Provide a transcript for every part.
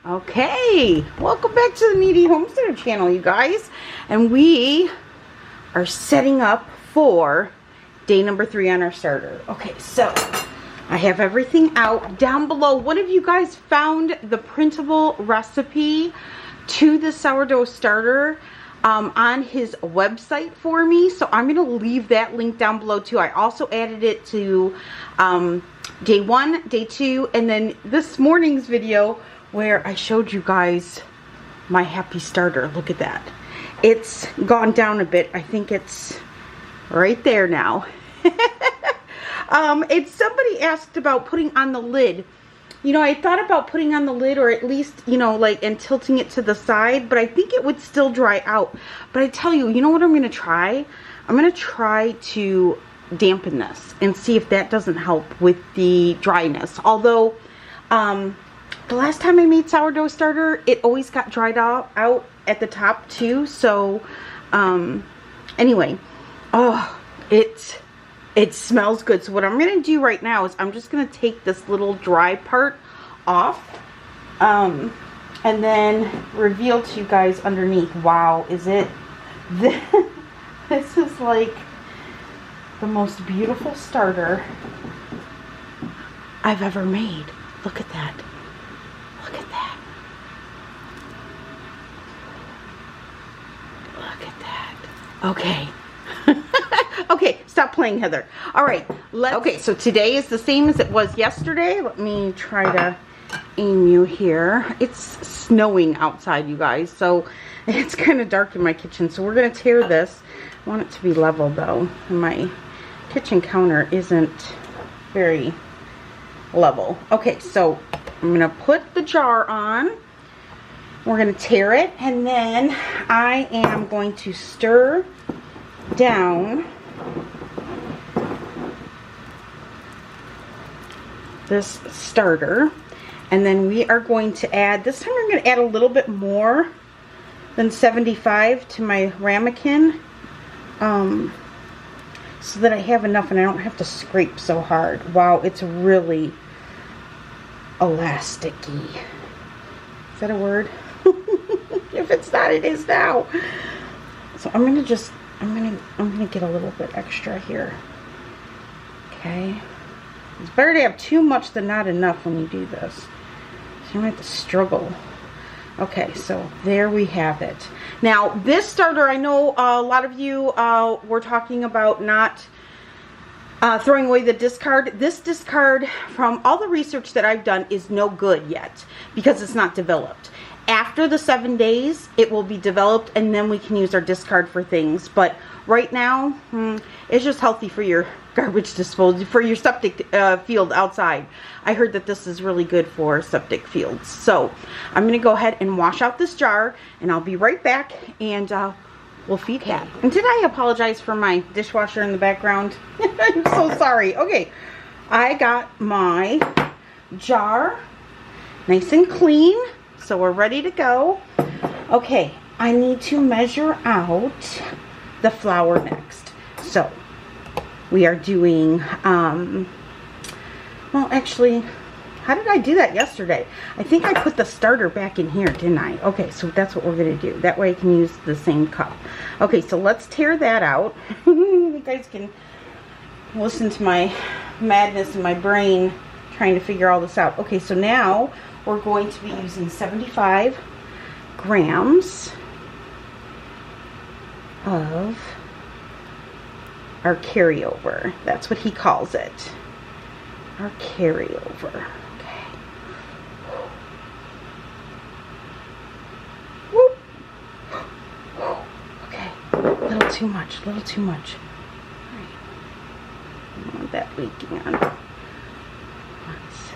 Okay, welcome back to the Kneady Homesteader Channel, you guys. And we are setting up for day number 3 on our starter. Okay, so I have everything out. Down below, one of you guys found the printable recipe to the sourdough starter on his website for me. So I'm going to leave that link down below too. I also added it to day 1, day 2, and then this morning's video where I showed you guys my happy starter. Look at that. It's gone down a bit. I think it's right there now. It's somebody asked about putting on the lid. You know, I thought about putting on the lid, or at least, you know, like, and tilting it to the side, but I think it would still dry out. But I tell you, you know what I'm going to try? I'm going to try to dampen this and see if that doesn't help with the dryness. Although, the last time I made sourdough starter, it always got dried out at the top too. So, anyway, oh, it smells good. So what I'm going to do right now is I'm just going to take this little dry part off, and then reveal to you guys underneath. Wow, is it, this is like the most beautiful starter I've ever made. Look at that. Look at that. Look at that. Okay. Okay, stop playing, Heather. All right. Okay, so today is the same as it was yesterday. Let me try to aim you here. It's snowing outside, you guys, so it's kind of dark in my kitchen. So we're going to tear this. I want it to be level, though. My kitchen counter isn't very level. Okay, so I'm going to put the jar on. We're going to tear it, and then I am going to stir down this starter, and then we are going to add, this time I'm going to add a little bit more than 75 to my ramekin, so that I have enough and I don't have to scrape so hard. Wow, it's really elasticy. Is that a word? If it's not, it is now. So I'm gonna just, I'm gonna get a little bit extra here. Okay. It's better to have too much than not enough when you do this. So you don't have to struggle. Okay, so there we have it. Now, this starter, I know a lot of you were talking about not throwing away the discard. This discard, from all the research that I've done, is no good yet because it's not developed. After the 7 days, it will be developed, and then we can use our discard for things. But right now, it's just healthy for your garbage disposal, for your septic field outside. I heard that this is really good for septic fields. So I'm going to go ahead and wash out this jar, and I'll be right back, and we'll feed that. And did I apologize for my dishwasher in the background? I'm so sorry. Okay, I got my jar nice and clean, so we're ready to go. Okay, I need to measure out the flour next. So we are doing, well, actually, how did I do that yesterday? I think I put the starter back in here, didn't I? Okay, so that's what we're going to do. That way I can use the same cup. Okay, so let's tear that out. You guys can listen to my madness in my brain trying to figure all this out. Okay, so now we're going to be using 75 grams of our carryover. That's what he calls it. Our carryover. Okay. Whoop. Okay. A little too much. A little too much. All right. I don't want that leaking on. Let's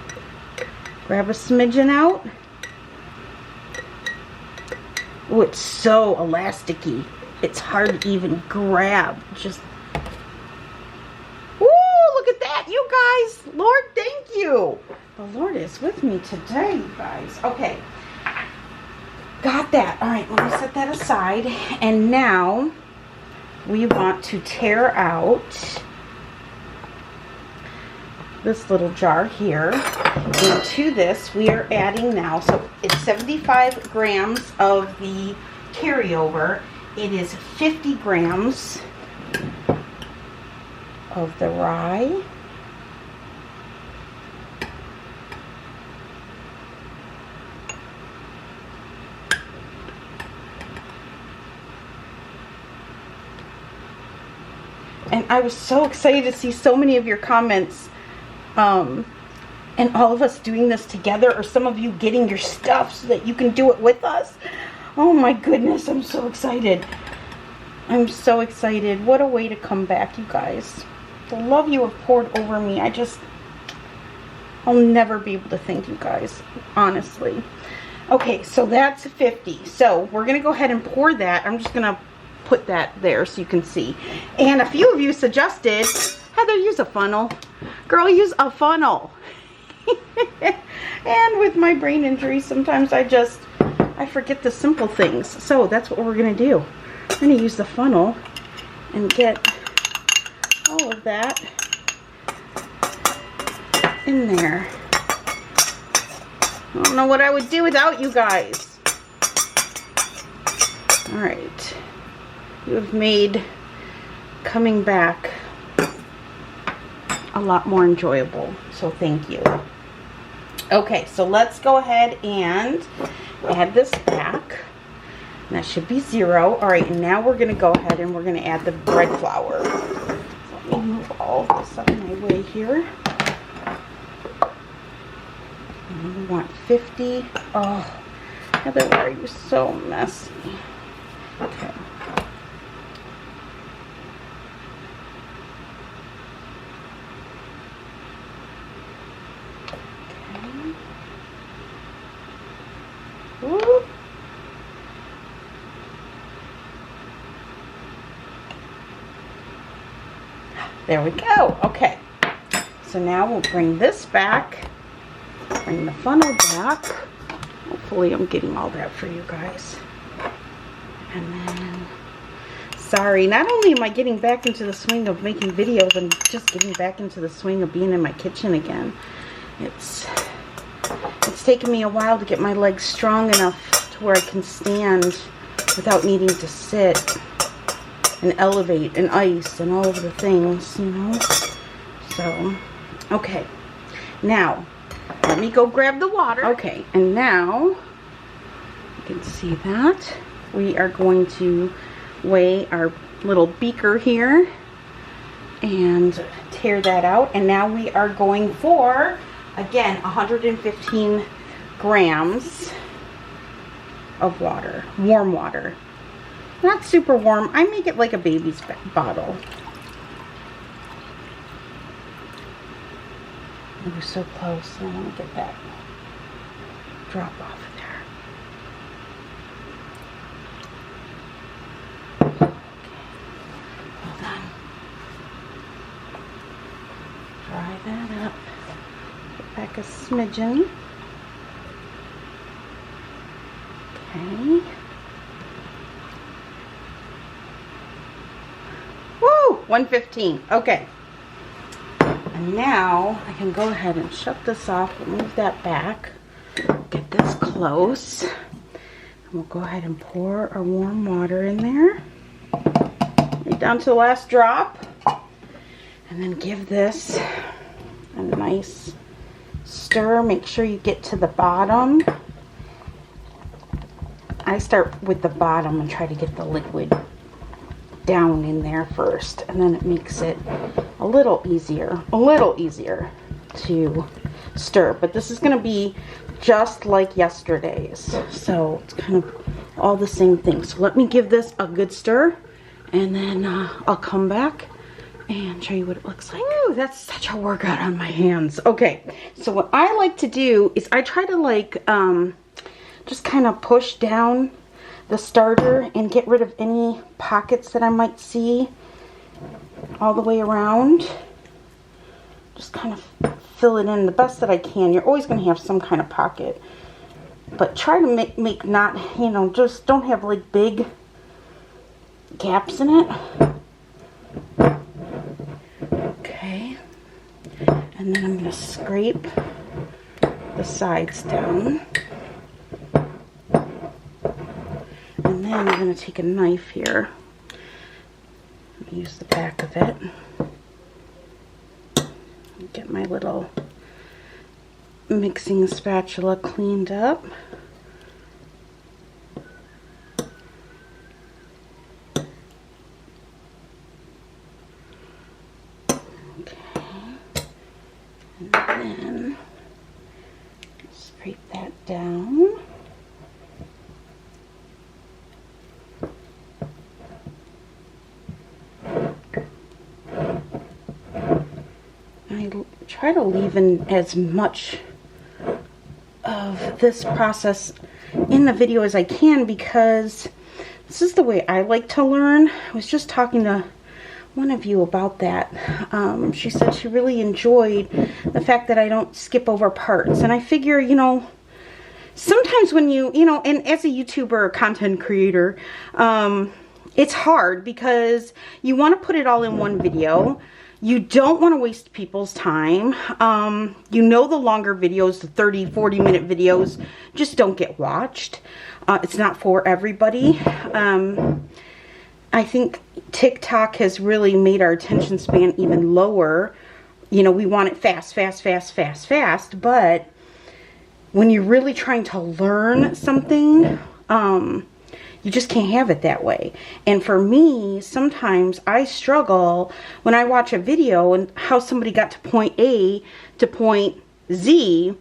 grab a smidgen out. Oh, it's so elasticy. It's hard to even grab. Just, look at that, you guys. Lord, thank you. The Lord is with me today, you guys. Okay. Got that. All right, let me set that aside. And now we want to tear out this little jar here. And to this, we are adding now, so it's 75 grams of the carryover. It is 50 grams of the rye. And I was so excited to see so many of your comments, and all of us doing this together, or some of you getting your stuff so that you can do it with us. Oh my goodness, I'm so excited. I'm so excited. What a way to come back, you guys. The love you have poured over me, I'll never be able to thank you guys, honestly. Okay, so that's 50. So we're going to go ahead and pour that. I'm just going to put that there so you can see. And a few of you suggested, Heather, use a funnel. Girl, use a funnel. And with my brain injury, sometimes I forget the simple things. So that's what we're going to do. We're going to use the funnel and get all of that in there. I don't know what I would do without you guys. All right. You have made coming back a lot more enjoyable, so thank you. Okay, so let's go ahead and add this back. And that should be 0. All right, and now we're going to go ahead and we're going to add the bread flour. So let me move all of this out of my way here. And we want 50. Oh, Heather, why are you so messy? Okay. Ooh. There we go. Okay, so now we'll bring this back, bring the funnel back. Hopefully I'm getting all that for you guys. And then, sorry, not only am I getting back into the swing of making videos, I'm just getting back into the swing of being in my kitchen again. It's taken me a while to get my legs strong enough to where I can stand without needing to sit and elevate and ice and all of the things, you know. So, okay. Now, let me go grab the water. Okay, and now, you can see that. We are going to weigh our little beaker here and tear that out. And now we are going for, again, 115 grams of water, warm water. Not super warm. I make it like a baby's bottle. We're so close. I want to get that drop off of there. Okay. Hold on. Dry that up. Put back a smidgen. Okay. Woo! 115. Okay. And now I can go ahead and shut this off, move that back, get this close, and we'll go ahead and pour our warm water in there, right down to the last drop, and then give this a nice stir. Make sure you get to the bottom. I start with the bottom and try to get the liquid down in there first, and then it makes it a little easier to stir. But this is going to be just like yesterday's, so it's kind of all the same thing. So let me give this a good stir, and then I'll come back and show you what it looks like. Ooh, that's such a workout on my hands. Okay, so what I like to do is I try to like just kind of push down the starter and get rid of any pockets that I might see all the way around. Just kind of fill it in the best that I can. You're always going to have some kind of pocket, but try to make not, you know, just don't have like big gaps in it. Okay, and then I'm to scrape the sides down. And then I'm going to take a knife here. Use the back of it. Get my little mixing spatula cleaned up. And then scrape that down. I try to leave in as much of this process in the video as I can, because this is the way I like to learn. I was just talking to one of you about that. She said she really enjoyed the fact that I don't skip over parts. And I figure, you know, sometimes when you know, and as a YouTuber or content creator, it's hard because you want to put it all in one video. You don't want to waste people's time. You know, the longer videos, the 30, 40-minute videos, just don't get watched. It's not for everybody. I think TikTok has really made our attention span even lower. You know, we want it fast, fast, fast, fast, fast. But when you're really trying to learn something, you just can't have it that way. And for me, sometimes I struggle when I watch a video and how somebody got to point A to point Z.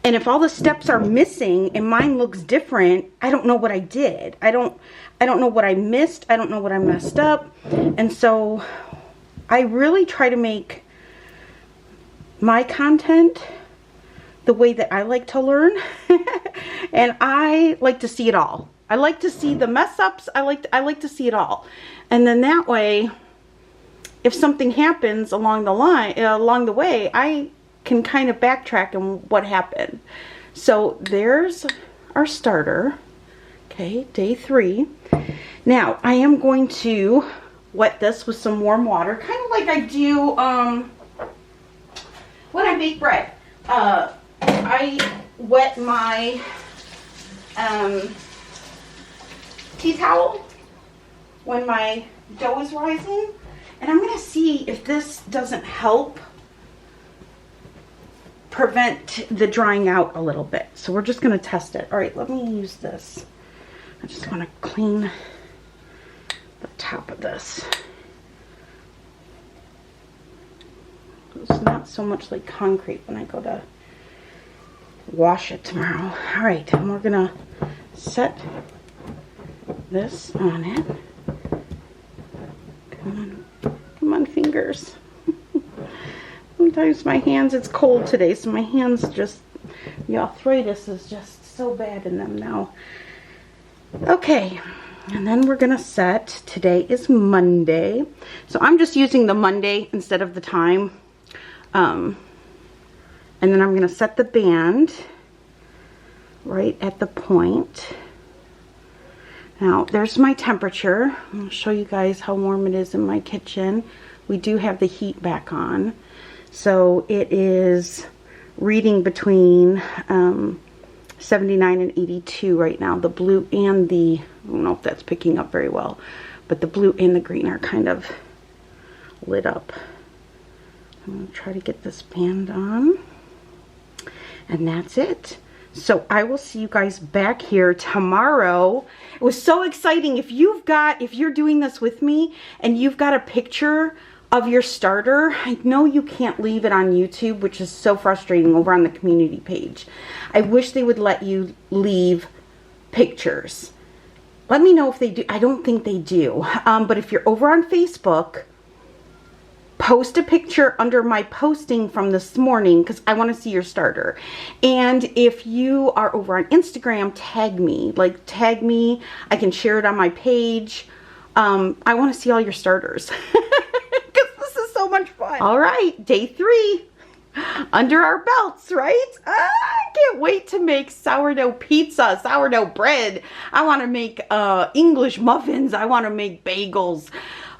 And if all the steps are missing and mine looks different, I don't know what I did. I don't know what I missed. I don't know what I messed up. And so I really try to make my content the way that I like to learn. And I like to see it all. I like to see the mess ups. I like to see it all. And then that way, if something happens along the way, I can kind of backtrack on what happened. So there's our starter. Okay, day 3. Now I am going to wet this with some warm water, kind of like I do when I bake bread. I wet my tea towel when my dough is rising, and I'm going to see if this doesn't help prevent the drying out a little bit. So we're just going to test it. All right, let me use this. I just want to clean the top of this. It's not so much like concrete when I go to wash it tomorrow. All right, and we're going to set this on it. Come on, fingers. Sometimes my hands, it's cold today, so my hands just, the arthritis is just so bad in them now. Okay, and then we're gonna set, today is Monday, so I'm just using the Monday instead of the time. And then I'm gonna set the band right at the point. Now, there's my temperature. I'll show you guys how warm it is in my kitchen. We do have the heat back on. So it is reading between 79 and 82 right now. The blue and the, I don't know if that's picking up very well, but the blue and the green are kind of lit up. I'm going to try to get this band on. And that's it. So I will see you guys back here tomorrow. It was so exciting. If you're doing this with me and you've got a picture of your starter, I know you can't leave it on YouTube, which is so frustrating, over on the community page. I wish they would let you leave pictures. Let me know if they do. I don't think they do. But if you're over on Facebook, post a picture under my posting from this morning, because I want to see your starter. And if you are over on Instagram, tag me. Like, tag me. I can share it on my page. I want to see all your starters. Because this is so much fun. All right, day 3. Under our belts, right? I can't wait to make sourdough pizza, sourdough bread. I want to make English muffins. I want to make bagels.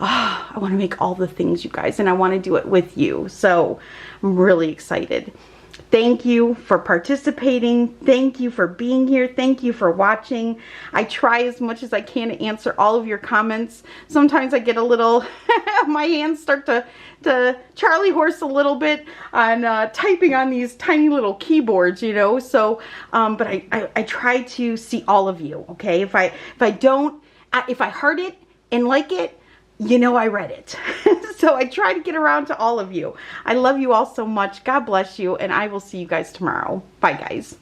I want to make all the things, you guys, and I want to do it with you. So I'm really excited. Thank you for participating. Thank you for being here. Thank you for watching. I try as much as I can to answer all of your comments. Sometimes I get a little, my hands start to Charlie horse a little bit on typing on these tiny little keyboards, you know. So, but I try to see all of you, okay? If I heard it and like it, you know I read it. So I try to get around to all of you. I love you all so much. God bless you, and I will see you guys tomorrow. Bye, guys.